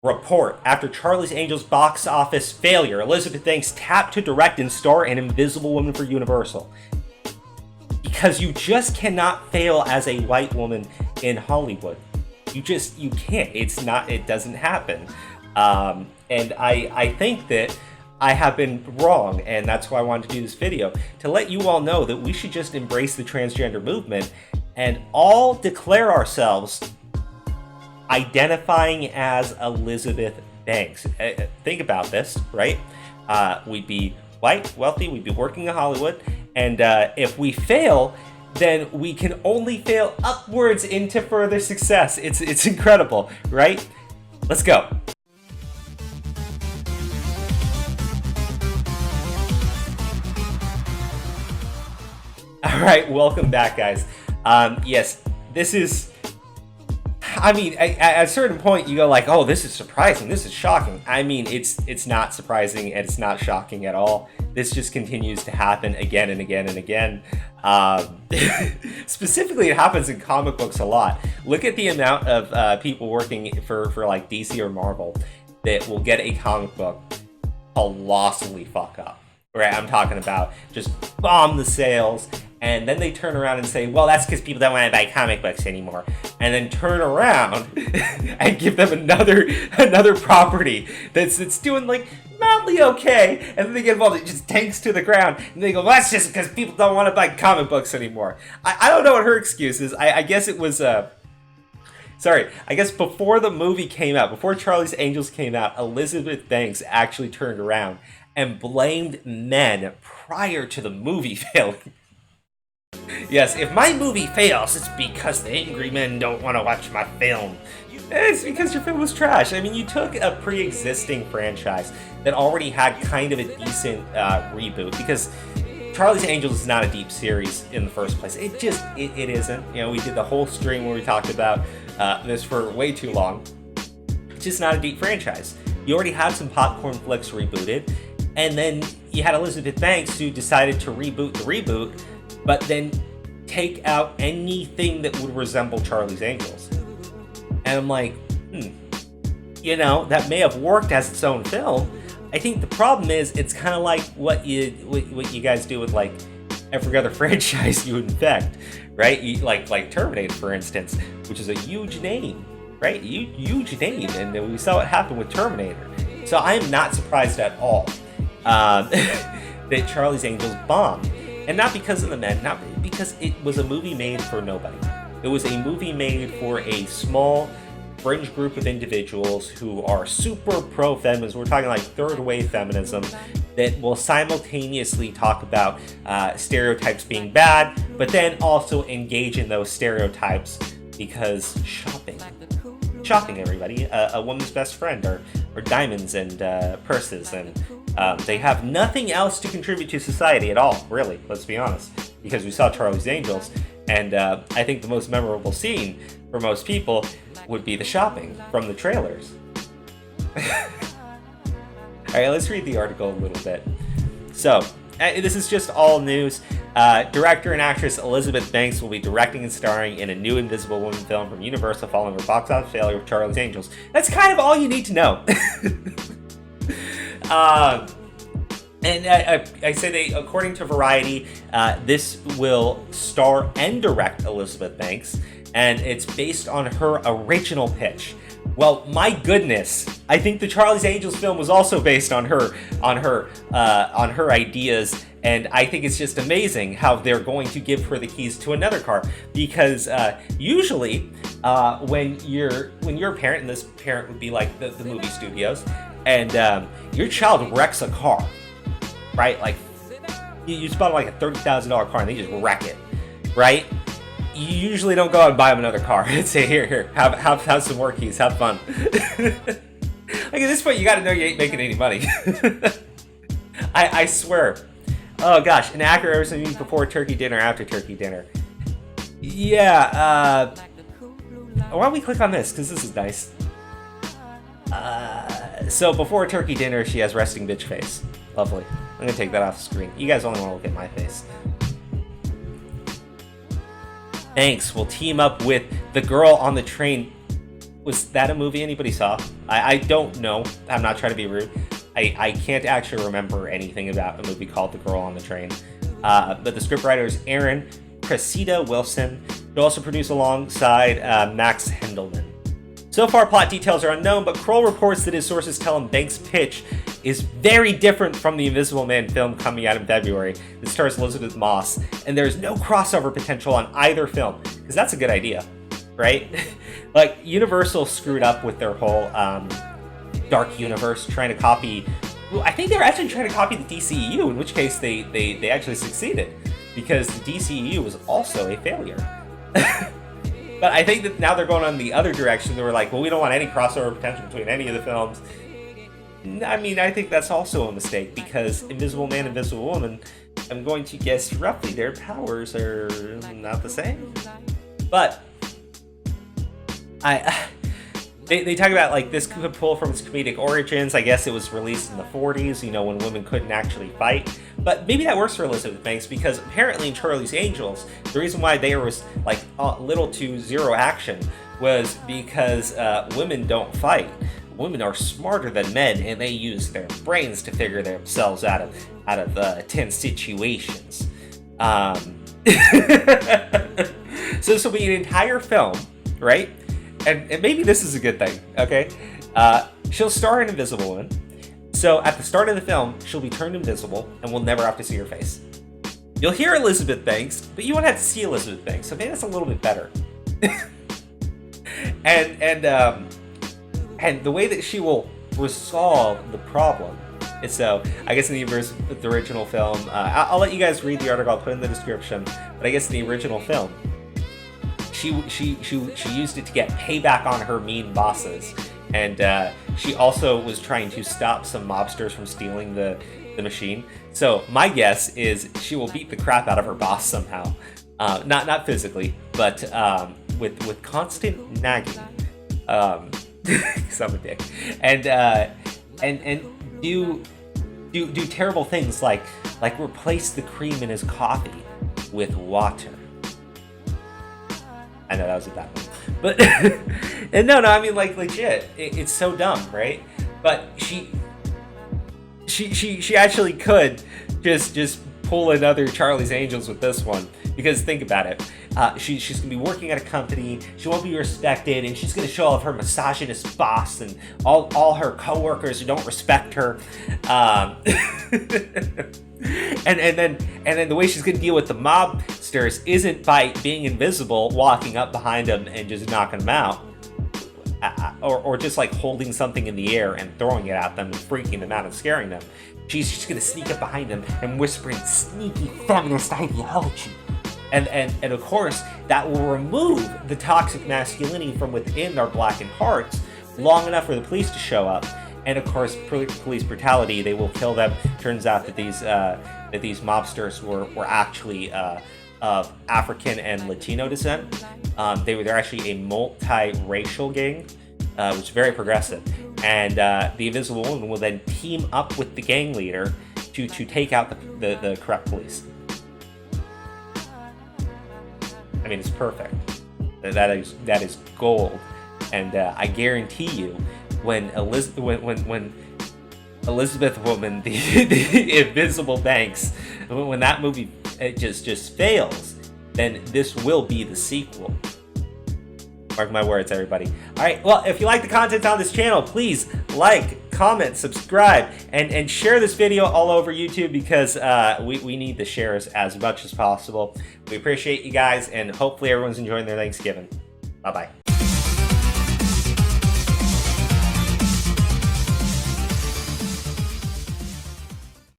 Report. After Charlie's Angels box office failure, Elizabeth Banks tapped to direct and star in Invisible Woman for Universal. Because you just cannot fail as a white woman in Hollywood. You can't. It doesn't happen. And I think that I have been wrong, and that's why I wanted to do this video, to let you all know that we should just embrace the transgender movement and all declare ourselves identifying as Elizabeth Banks. Think about this, right? We'd be white, wealthy, we'd be working in Hollywood, and if we fail, then we can only fail upwards into further success. It's incredible, right? Let's go. All right, welcome back, guys. Yes, this is, I mean, at a certain point you go like, oh, this is surprising, this is shocking. I mean, it's not surprising and it's not shocking at all. This just continues to happen again and again and again. Specifically, it happens in comic books a lot. Look at the amount of people working for like DC or Marvel that will get a comic book colossally fuck up. Right, I'm talking about just bomb the sales, and then they turn around and say, well, that's because people don't want to buy comic books anymore, and then turn around and give them another property that's doing like mildly okay, and then they get involved, it just tanks to the ground, and they go, well, that's just because people don't want to buy comic books anymore. I don't know what her excuse is. I guess it was sorry, I guess before the movie came out, before Charlie's Angels came out, Elizabeth Banks actually turned around and blamed men prior to the movie failing. Yes, if my movie fails, it's because the angry men don't want to watch my film. It's because your film was trash. I mean, you took a pre-existing franchise that already had kind of a decent reboot, because Charlie's Angels is not a deep series in the first place. It isn't. You know, we did the whole stream where we talked about this for way too long. It's just not a deep franchise. You already had some popcorn flicks rebooted, and then you had Elizabeth Banks who decided to reboot the reboot, but then take out anything that would resemble Charlie's Angels. And I'm like, you know, that may have worked as its own film. I think the problem is it's kind of like what you guys do with like every other franchise you infect, right? Like Terminator, for instance, which is a huge name, right? Huge name, and we saw what happened with Terminator. So I am not surprised at all that Charlie's Angels bombed. And not because of the men, not because it was a movie made for nobody. It was a movie made for a small fringe group of individuals who are super pro-feminism. We're talking like third-wave feminism that will simultaneously talk about stereotypes being bad, but then also engage in those stereotypes because shopping, everybody. A woman's best friend are diamonds and purses, and they have nothing else to contribute to society at all, really, let's be honest, because we saw Charlie's Angels, and I think the most memorable scene for most people would be the shopping from the trailers. Alright, let's read the article a little bit. So, this is just all news. Director and actress Elizabeth Banks will be directing and starring in a new Invisible Woman film from Universal following her box office failure of Charlie's Angels. That's kind of all you need to know. And I say according to Variety, this will star and direct Elizabeth Banks, and it's based on her original pitch. Well, my goodness, I think the Charlie's Angels film was also based on her ideas, and I think it's just amazing how they're going to give her the keys to another car, because usually when you're a parent, and this parent would be like the movie studios, and your child wrecks a car, right? Like you spot like a $30,000 car and they just wreck it, right? You usually don't go out and buy them another car and say, here, have some more keys, have fun. Like at this point, you got to know you ain't making any money. I swear. Oh gosh, an actor ever seen before turkey dinner, after turkey dinner. Yeah. Why don't we click on this? Because this is nice. So before turkey dinner, she has resting bitch face. Lovely. I'm gonna take that off the screen. You guys only want to look at my face. Banks will team up with the girl on the train Was that a movie anybody saw? I don't know. I'm not trying to be rude. I can't actually remember anything about a movie called The Girl on the Train. But the scriptwriter is Aaron Cressida Wilson, who also produced alongside Max Hendelman. So far, plot details are unknown, but Kroll reports that his sources tell him Dank's pitch is very different from the Invisible Man film coming out in February that stars Elizabeth Moss, and there's no crossover potential on either film, because that's a good idea, right? Like, Universal screwed up with their whole Dark Universe, trying to copy... Well, I think they were actually trying to copy the DCEU, in which case they actually succeeded, because the DCEU was also a failure. But I think that now they're going on the other direction. They were like, well, we don't want any crossover potential between any of the films. I mean, I think that's also a mistake, because Invisible Man, Invisible Woman, I'm going to guess roughly their powers are not the same. But they talk about, like, this could pull from its comedic origins. I guess it was released in the 40s, you know, when women couldn't actually fight. But maybe that works for Elizabeth Banks, because apparently in Charlie's Angels, the reason why there was, like, little to zero action was because women don't fight. Women are smarter than men, and they use their brains to figure themselves out of tense situations. So this will be an entire film, right? And maybe this is a good thing, okay? She'll star in Invisible Woman. So at the start of the film, she'll be turned invisible, and we'll never have to see her face. You'll hear Elizabeth Banks, but you won't have to see Elizabeth Banks, so maybe that's a little bit better. And the way that she will resolve the problem is, so I guess in the original film, I'll let you guys read the article. I'll put it in the description. But I guess in the original film, she used it to get payback on her mean bosses, and she also was trying to stop some mobsters from stealing the machine. So my guess is she will beat the crap out of her boss somehow, not physically, but with constant nagging. Because I'm a dick, and do terrible things like replace the cream in his coffee with water. I know that was a bad one, but and no, I mean, like, legit, it's so dumb, right? But she actually could just pull another Charlie's Angels with this one, because think about it. She's going to be working at a company, she won't be respected, and she's going to show off her misogynist boss and all her coworkers who don't respect her. And then the way she's going to deal with the mobsters isn't by being invisible, walking up behind them and just knocking them out. Or just like holding something in the air and throwing it at them and freaking them out and scaring them. She's just going to sneak up behind them and whispering sneaky feminist ideology. And of course, that will remove the toxic masculinity from within our blackened hearts long enough for the police to show up. And of course, police brutality, they will kill them. Turns out that these mobsters were actually of African and Latino descent. They're actually a multi-racial gang, which is very progressive. And the Invisible Woman will then team up with the gang leader to take out the corrupt police. I mean, it's perfect. That is gold, and I guarantee you, when Elizabeth Woman, the Invisible Banks, when that movie just fails, then this will be the sequel. Mark my words, everybody. All right. Well, if you like the content on this channel, please like, comment, subscribe, and share this video all over YouTube, because we need the shares as much as possible. We appreciate you guys, and hopefully everyone's enjoying their Thanksgiving. Bye-bye.